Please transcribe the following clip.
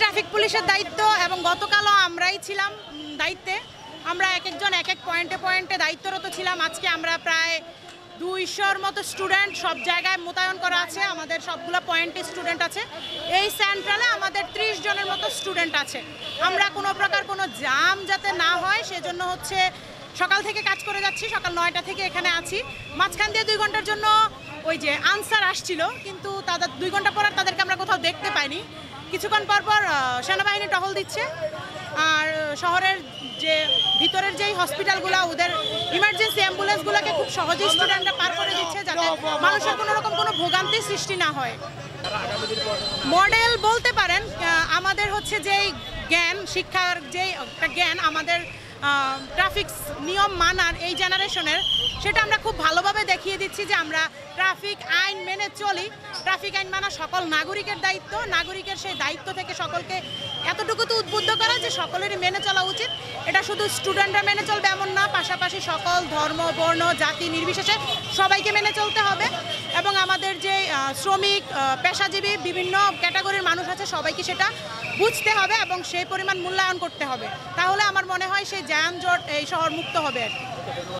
Traffic পুলিশের দায়িত্ব এবং গতকালও আমরাই ছিলাম দায়িত্বে। আমরা এক একজন এক এক পয়েন্টে পয়েন্টে দায়িত্বরত ছিলাম। আজকে আমরা প্রায় 200-র মতো স্টুডেন্ট সব জায়গায় মোতায়েন করা আছে। আমাদের সবগুলো পয়েন্টে স্টুডেন্ট আছে। এই সেন্ট্রালে আমাদের 30 জনের মতো স্টুডেন্ট আছে। আমরা কোনো প্রকার কোনো জাম যাতে না হয় সেজন্য হচ্ছে সকাল থেকে কাজ করে যাচ্ছি। সকাল 9টা থেকে এখানে আছি। মাঝখান দিয়ে 2 ঘন্টার জন্য ওই যে আনসার আসছিল, কিন্তু তাদের 2 ঘন্টা পর তাদেরকে আমরা কোথাও দেখতে পাইনি। কিছুক্ষণ পর পর সেনাবাহিনী টহল দিচ্ছে। আর শহরের যে ভিতরের যেই হসপিটালগুলো, ওদের ইমার্জেন্সি অ্যাম্বুলেন্সগুলোকে খুব সহজেই স্টুডেন্টরা পার করে দিচ্ছে, যাতে মানুষের কোনো রকম কোনো ভোগান্তির সৃষ্টি না হয়। মডেল বলতে পারেন, আমাদের হচ্ছে যেই জ্ঞান, শিক্ষার যেই একটা জ্ঞান আমাদের ট্রাফিক নিয়ম মানার এই জেনারেশনের, সেটা আমরা খুব ভালোভাবে দেখিয়ে দিচ্ছি যে আমরা ট্রাফিক আইন মেনে চলি। ট্রাফিক আইন মানা সকল নাগরিকের দায়িত্ব। নাগরিকের সেই দায়িত্ব থেকে সকলকে এতটুকু তো উদ্বুদ্ধ করা যে সকলেরই মেনে চলা উচিত। এটা শুধু স্টুডেন্টরা মেনে চলবে এমন না, পাশাপাশি সকল ধর্ম, বর্ণ, জাতি নির্বিশেষে সবাইকে মেনে চলতে হবে। এবং আমাদের যে শ্রমিক, পেশাজীবী বিভিন্ন ক্যাটাগরির মানুষ আছে, সবাইকে সেটা বুঝতে হবে এবং সেই পরিমাণ মূল্যায়ন করতে হবে। তাহলে আমার মনে হয় সেই যানজট এই শহর মুক্ত হবে আর কি।